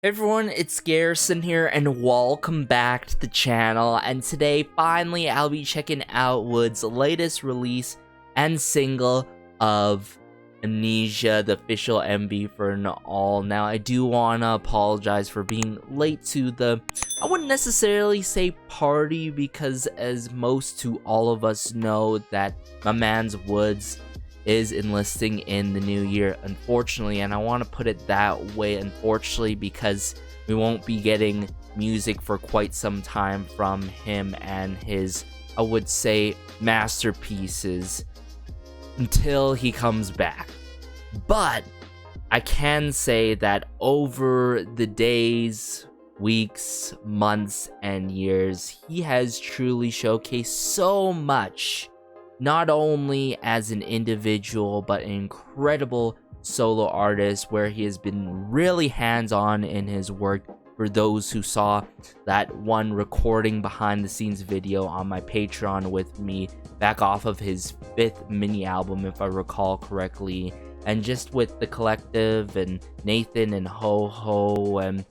Hey everyone, it's Garrison here, and welcome back to the channel. And today, finally, I'll be checking out WOODZ's latest release and single of Amnesia, the official MV for an all. Now, I do want to apologize for being late to the, I wouldn't necessarily say party, because as most to all of us know that my man's WOODZ is enlisting in the new year, unfortunately, and I want to put it that way, unfortunately, because we won't be getting music for quite some time from him and his, I would say, masterpieces until he comes back. But I can say that over the days, weeks, months, and years, he has truly showcased so much, not only as an individual, but an incredible solo artist where he has been really hands-on in his work. For those who saw that one recording behind the scenes video on my Patreon with me back off of his 5th mini album, if I recall correctly, and just with the collective and Nathan and Ho Ho and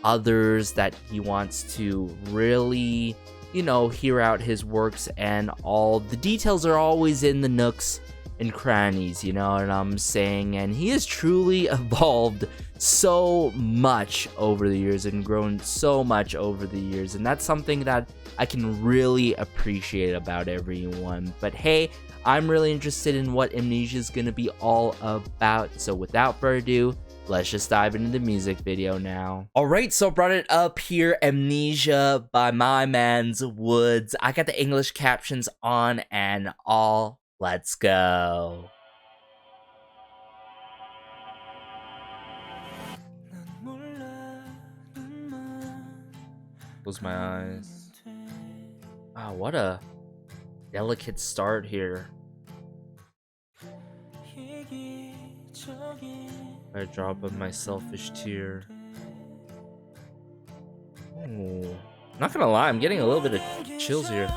others that he wants to really, you know, hear out his works, and all the details are always in the nooks and crannies, you know what I'm saying? And he has truly evolved so much over the years and grown so much over the years, and that's something that I can really appreciate about everyone. But hey, I'm really interested in what Amnesia is going to be all about, so without further ado, let's just dive into the music video now. Alright, so I brought it up here, Amnesia by my man's WOODZ. I got the English captions on and all. Let's go. Close my eyes. Wow, what a delicate start here. I drop of my selfish tear. Ooh. Not gonna lie, I'm getting a little bit of chills here.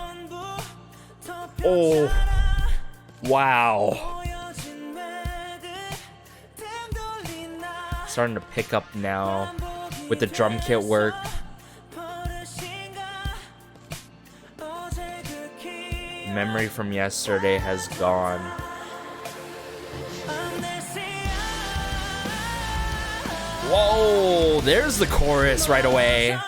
Oh, wow. Starting to pick up now with the drum kit work. Memory from yesterday has gone. Whoa, there's the chorus right away.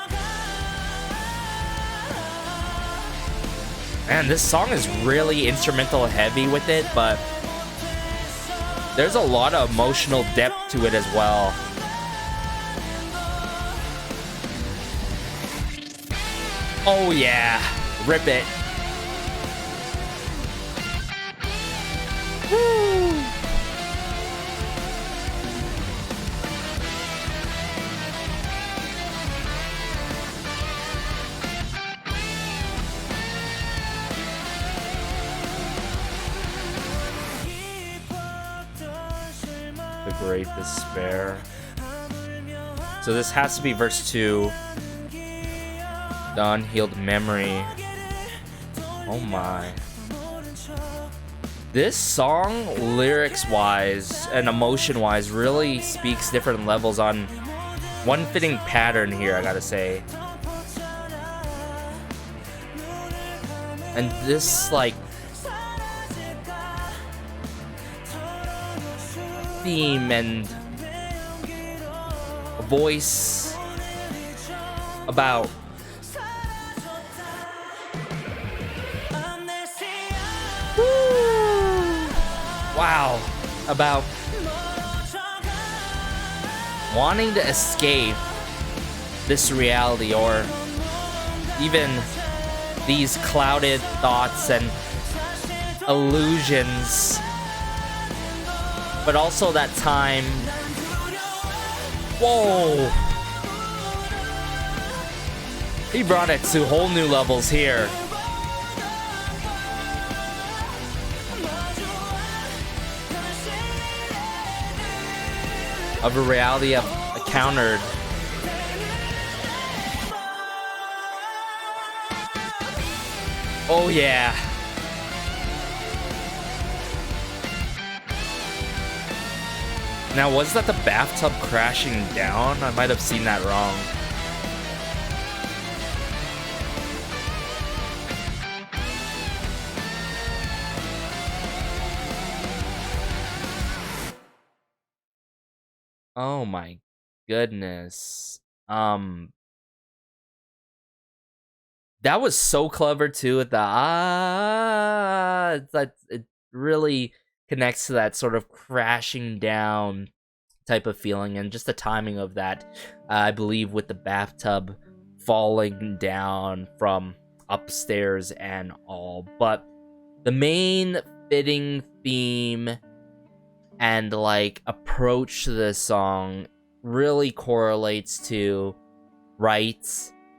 Man, this song is really instrumental heavy with it, but there's a lot of emotional depth to it as well. Oh yeah, rip it. Woo! The Great Despair. So this has to be verse 2. The Unhealed Memory. Oh my. This song, lyrics-wise and emotion-wise, really speaks different levels on one fitting pattern here, I gotta say. And this, like, theme and a voice about wow, about wanting to escape this reality, or even these clouded thoughts and illusions, but also that time. Whoa, he brought it to whole new levels here. Of a reality encountered. Oh yeah. Now, was that the bathtub crashing down? I might have seen that wrong. Oh my goodness. That was so clever too with the that it really connects to that sort of crashing down type of feeling, and just the timing of that, I believe, with the bathtub falling down from upstairs and all. But the main fitting theme and like approach to this song really correlates to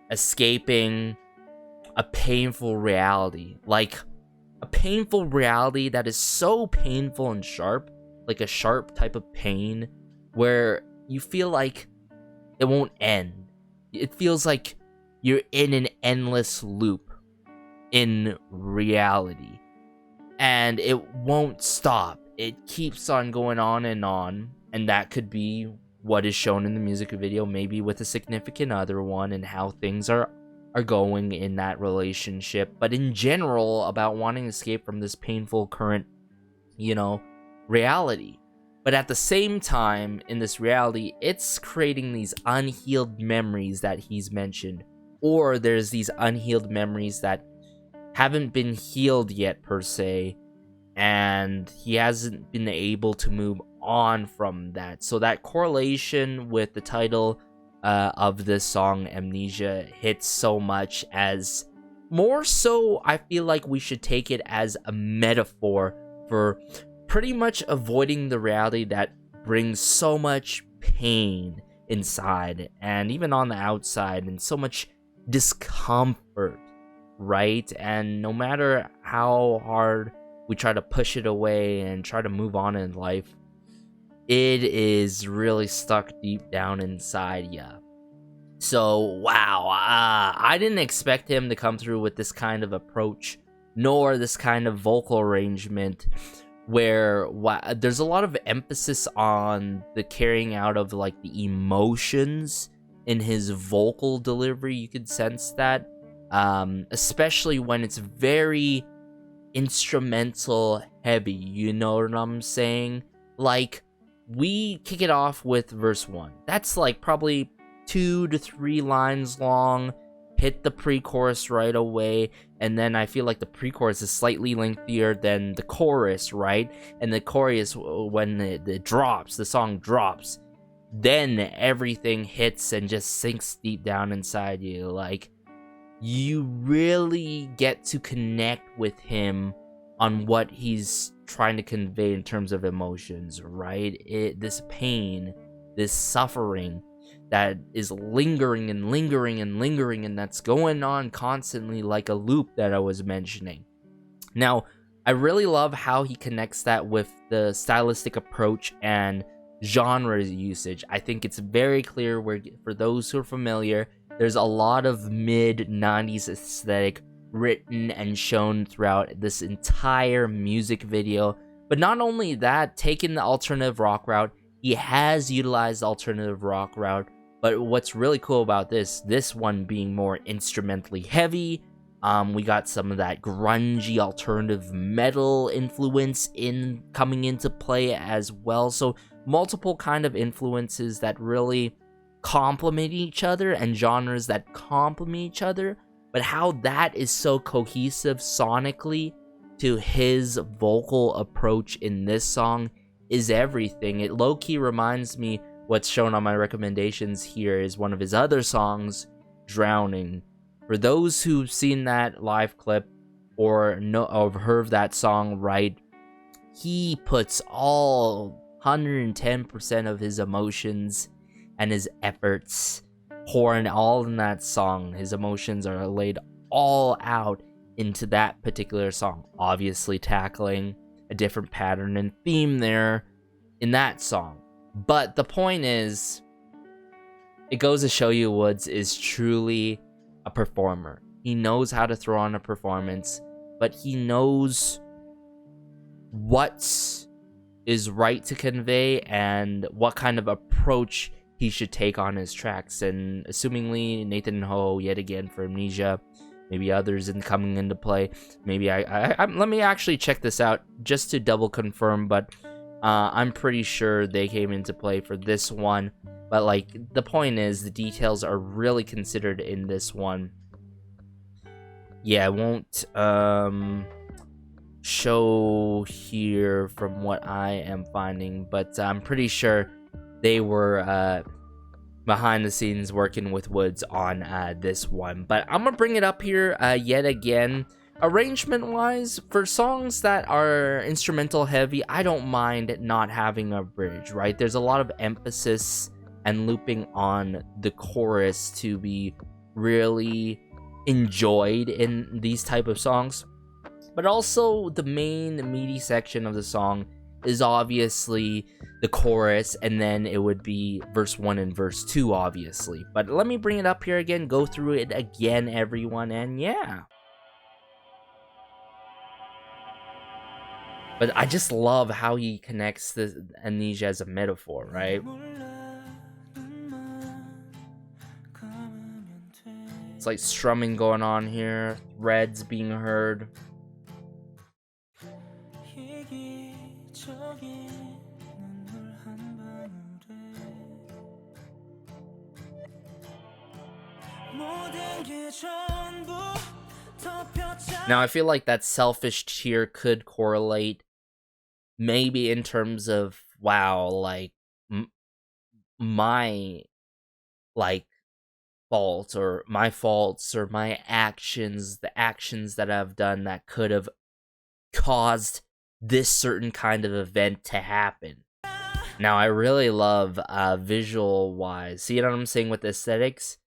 escaping a painful reality, like a painful reality that is so painful and sharp, like a sharp type of pain where you feel like it won't end. It feels like you're in an endless loop in reality, and it won't stop. It keeps on going on, and that could be what is shown in the music video, maybe with a significant other one, and how things are going in that relationship. But in general, about wanting to escape from this painful current, reality. But at the same time, in this reality, it's creating these unhealed memories that he's mentioned, or there's these unhealed memories that haven't been healed yet per se, and he hasn't been able to move on from that. So that correlation with the title of this song, Amnesia, hits so much, as more so I feel like we should take it as a metaphor for pretty much avoiding the reality that brings so much pain inside and even on the outside, and so much discomfort, right? And no matter how hard we try to push it away and try to move on in life, it is really stuck deep down inside ya. So, wow, I didn't expect him to come through with this kind of approach, nor this kind of vocal arrangement, where there's a lot of emphasis on the carrying out of like the emotions in his vocal delivery. You could sense that, especially when it's very instrumental heavy, you know what I'm saying? Like, we kick it off with verse 1. That's like probably 2 to 3 lines long, hit the pre-chorus right away, and then I feel like the pre-chorus is slightly lengthier than the chorus, right? And the chorus, when it drops, the song drops, then everything hits and just sinks deep down inside you. Like, you really get to connect with him on what he's trying to convey in terms of emotions, right? This pain, this suffering that is lingering and lingering and lingering, and that's going on constantly like a loop that I was mentioning. Now, I really love how he connects that with the stylistic approach and genre usage. I think it's very clear where, for those who are familiar, there's a lot of mid-90s aesthetic written and shown throughout this entire music video. But not only that, taking the alternative rock route, he has utilized the alternative rock route. But what's really cool about this one being more instrumentally heavy, we got some of that grungy alternative metal influence coming into play as well. So multiple kind of influences that really complement each other, and genres that complement each other, but how that is so cohesive sonically to his vocal approach in this song is everything. It low-key reminds me, what's shown on my recommendations here is one of his other songs, Drowning. For those who've seen that live clip or heard of that song, right, he puts all 110% of his emotions and his efforts pouring all in that song. His emotions are laid all out into that particular song, obviously tackling a different pattern and theme there in that song. But the point is, it goes to show you WOODZ is truly a performer. He knows how to throw on a performance, but he knows what is right to convey and what kind of approach he should take on his tracks. And assumingly Nathan and Ho yet again for Amnesia, maybe others coming into play. Maybe I let me actually check this out just to double confirm, but I'm pretty sure they came into play for this one. But like, the point is, the details are really considered in this one. Yeah, I won't show here from what I am finding, but I'm pretty sure they were behind the scenes working with WOODZ on this one. But I'm gonna bring it up here yet again. Arrangement wise, for songs that are instrumental heavy, I don't mind not having a bridge, right? There's a lot of emphasis and looping on the chorus to be really enjoyed in these type of songs. But also the main meaty section of the song is obviously the chorus, and then it would be verse 1 and verse 2 obviously. But let me bring it up here again, go through it again everyone, and yeah. But I just love how he connects the amnesia as a metaphor, right? It's like strumming going on here, threads being heard. Now I feel like that selfish tear could correlate maybe in terms of, wow, like my like fault or my faults or my actions, the actions that I've done that could have caused this certain kind of event to happen. Now I really love visual wise, see what I'm saying with aesthetics?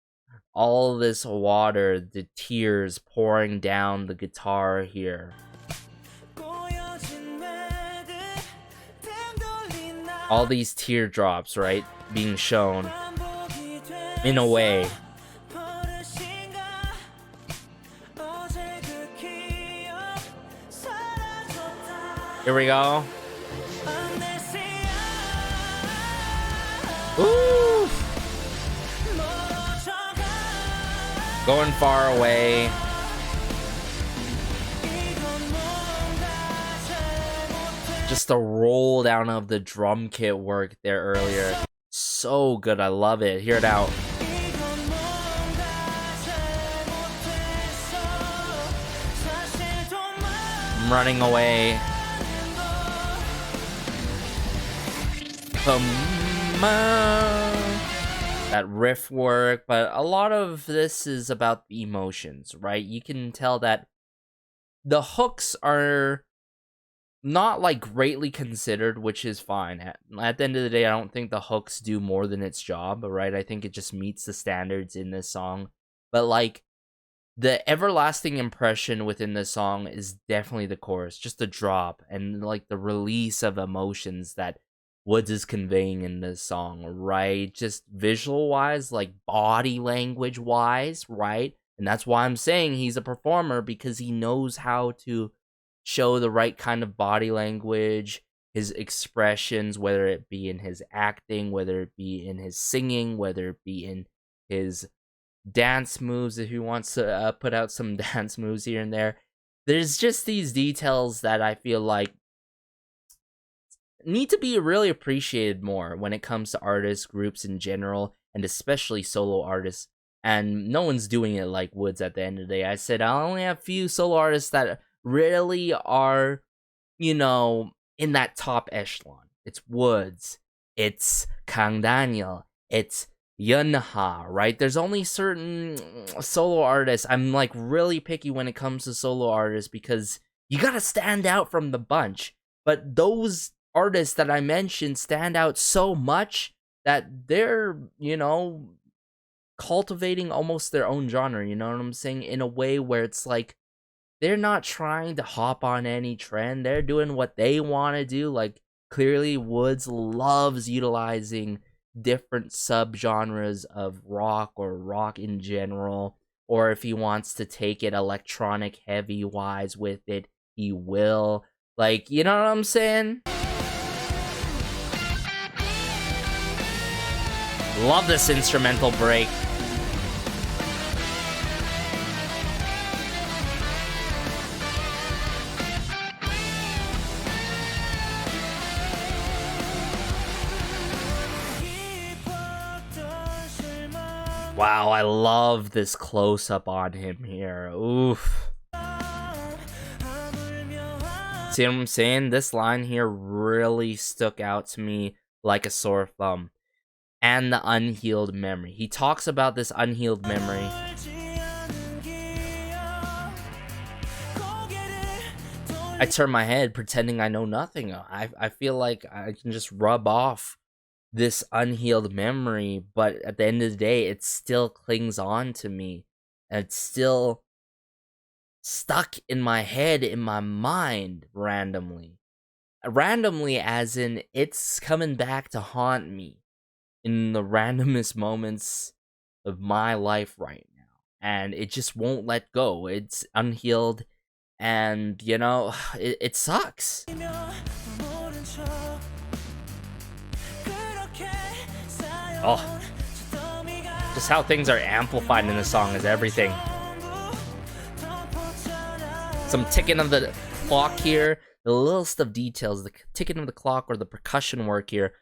All this water, the tears pouring down the guitar here. All these teardrops, right, being shown in a way. Here we go. Ooh. Going far away. Just the roll down of the drum kit work there earlier. So good, I love it. Hear it out. I'm running away. That riff work, but a lot of this is about the emotions, right? You can tell that the hooks are not like greatly considered, which is fine. At the end of the day, I don't think the hooks do more than its job, right? I think it just meets the standards in this song. But like, the everlasting impression within this song is definitely the chorus, just the drop and like the release of emotions that WOODZ is conveying in this song, right? Just visual wise, like body language wise, right? And that's why I'm saying he's a performer, because he knows how to show the right kind of body language, his expressions, whether it be in his acting, whether it be in his singing, whether it be in his dance moves, if he wants to put out some dance moves here and there. There's just these details that I feel like need to be really appreciated more when it comes to artists, groups in general, and especially solo artists. And no one's doing it like WOODZ at the end of the day. I said I only have few solo artists that really are, you know, in that top echelon. It's WOODZ, it's Kang Daniel, it's Yunha, right? There's only certain solo artists. I'm like really picky when it comes to solo artists because you gotta stand out from the bunch. But those artists that I mentioned stand out so much that they're, you know, cultivating almost their own genre, you know what I'm saying? In a way where it's like, they're not trying to hop on any trend. They're doing what they want to do. Like, clearly WOODZ loves utilizing different subgenres of rock or rock in general. Or if he wants to take it electronic heavy wise with it, he will. Like, you know what I'm saying? Love this instrumental break. Wow, I love this close-up on him here. Oof. See what I'm saying? This line here really stuck out to me like a sore thumb. And the unhealed memory. He talks about this unhealed memory. I turn my head pretending I know nothing. I feel like I can just rub off this unhealed memory, but at the end of the day, it still clings on to me. And it's still stuck in my head, in my mind, randomly. Randomly as in, it's coming back to haunt me in the randomest moments of my life right now. And it just won't let go. It's unhealed, and, you know, it sucks. Oh, just how things are amplified in the song is everything. Some ticking of the clock here, the littlest of details, the ticking of the clock or the percussion work here,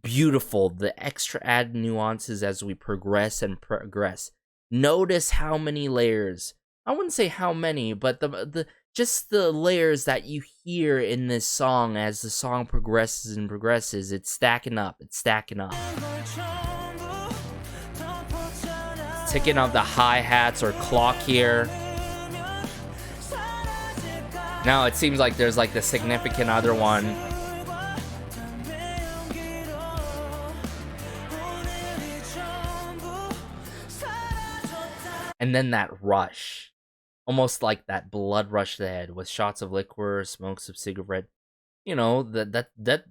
beautiful. The extra added nuances as we progress and progress. Notice how many layers. I wouldn't say how many, but the just the layers that you hear in this song as the song progresses and progresses. It's stacking up. It's stacking up. Ticking of the hi-hats or clock here. Now it seems like there's like the significant other one. And then that rush. Almost like that blood rush to the head with shots of liquor, smokes of cigarette. You know, that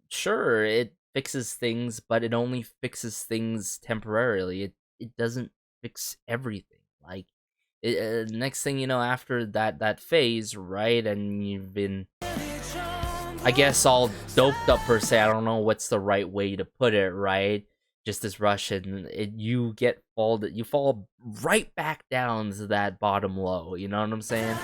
sure, it fixes things, but it only fixes things temporarily. It doesn't fix everything. Like, next thing you know, after that phase, right, and you've been, I guess, all doped up per se. I don't know what's the right way to put it, right? Just this rush, and you fall right back down to that bottom low. You know what I'm saying?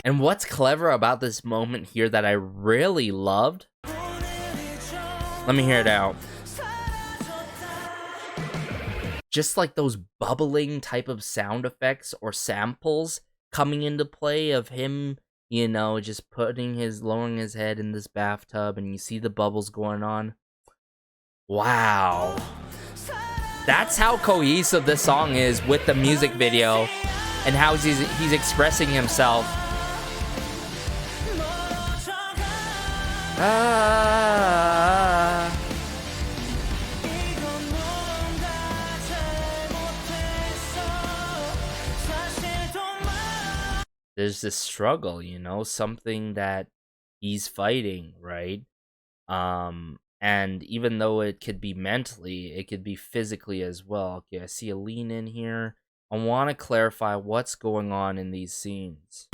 And what's clever about this moment here that I really loved? Let me hear it out. Just like those bubbling type of sound effects or samples coming into play of him, you know, just lowering his head in this bathtub, and you see the bubbles going on. Wow. That's how cohesive this song is with the music video and how he's expressing himself. There's this struggle, you know, something that he's fighting, right? And even though it could be mentally, it could be physically as well. Okay, I see a lean in here. I want to clarify what's going on in these scenes.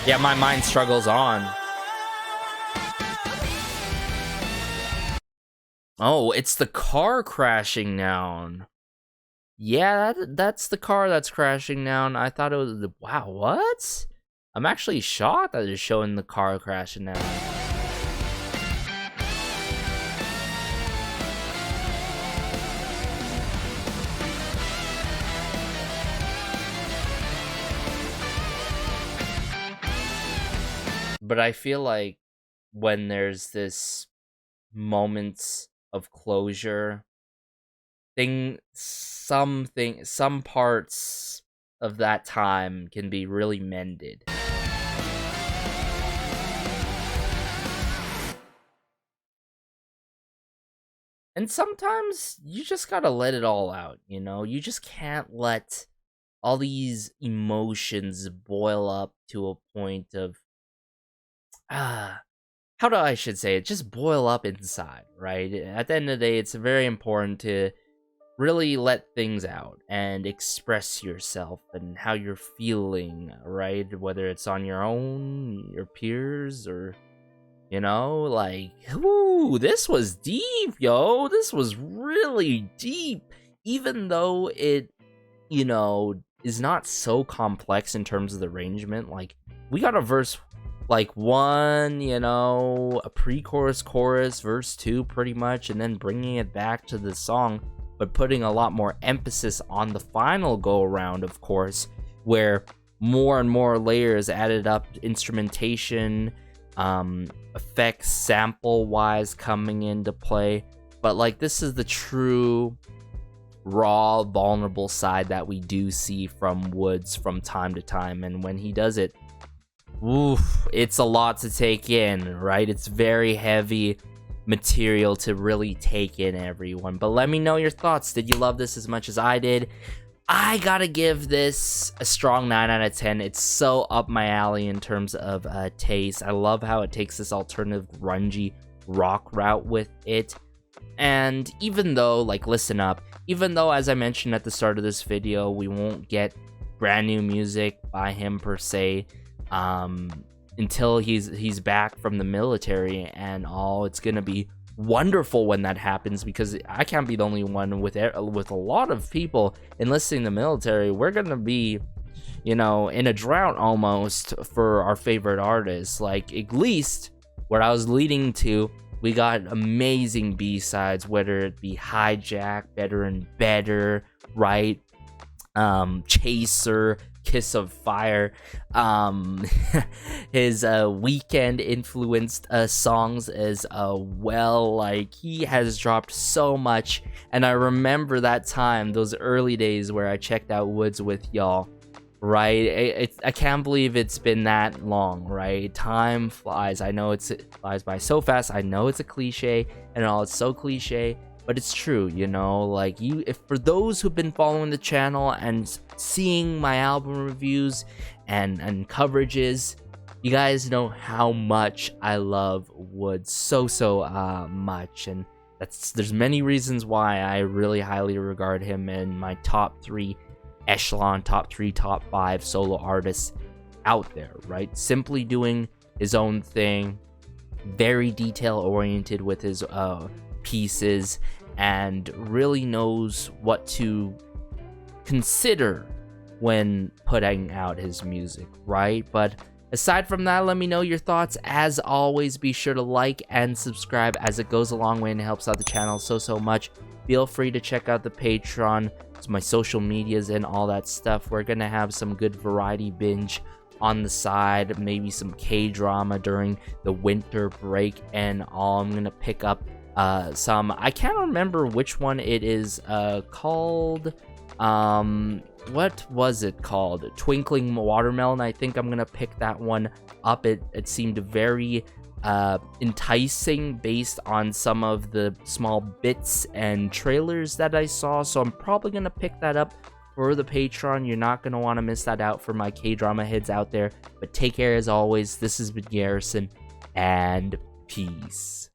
Yeah, my mind struggles on. Oh, it's the car crashing down. Yeah, that's the car that's crashing down. I thought it was the... Wow, what? I'm actually shocked that it's showing the car crashing down. But I feel like when there's this moments of closure, some parts of that time can be really mended. And sometimes you just gotta let it all out, you know? You just can't let all these emotions boil up to a point of, how do I should say it? Just boil up inside, right? At the end of the day, it's very important to really let things out and express yourself and how you're feeling, right? Whether it's on your own, your peers, or You know, like, ooh, this was deep, yo. This was really deep. Even though it, you know, is not so complex in terms of the arrangement. Like, we got a verse, like, 1, you know, a pre-chorus, chorus, verse 2, pretty much, and then bringing it back to the song, but putting a lot more emphasis on the final go-around, of course, where more and more layers added up, instrumentation, effects, sample-wise coming into play. But, like, this is the true raw, vulnerable side that we do see from WOODZ from time to time, and when he does it, oof, it's a lot to take in, right? It's very heavy material to really take in, everyone. But let me know your thoughts. Did you love this as much as I did? I gotta give this a strong 9 out of 10. It's so up my alley in terms of taste. I love how it takes this alternative grungy rock route with it. And even though, like, listen up, even though, as I mentioned at the start of this video, we won't get brand new music by him per se, until he's back from the military and all, it's gonna be wonderful when that happens, because I can't be the only one with a lot of people enlisting the military. We're gonna be, you know, in a drought almost for our favorite artists. Like, at least what I was leading to, we got amazing B-sides, whether it be Hijack, Better and Better, right? Chaser, Kiss of Fire, his Weekend influenced songs as well. Like, he has dropped so much, and I remember that time, those early days where I checked out WOODZ with y'all, right? I can't believe it's been that long, right? Time flies. I know it flies by so fast. I know it's a cliche and all, it's so cliche, but it's true, you know. Like, if for those who've been following the channel and seeing my album reviews and coverages, you guys know how much I love WOODZ so much, and there's many reasons why I really highly regard him in my top 3 echelon, top 3, top 5 solo artists out there, right? Simply doing his own thing, very detail oriented with his pieces, and really knows what to consider when putting out his music, right? But aside from that, let me know your thoughts. As always, be sure to like and subscribe, as it goes a long way and helps out the channel so much. Feel free to check out the Patreon, my social medias and all that stuff. We're gonna have some good variety binge on the side, maybe some K-drama during the winter break and all. I'm gonna pick up some, I can't remember which one it is called. What was it called? Twinkling Watermelon. I think I'm gonna pick that one up. It seemed very enticing based on some of the small bits and trailers that I saw, so I'm probably gonna pick that up for the Patreon. You're not gonna want to miss that out for my K-drama heads out there. But take care as always. This has been Garrison, and peace.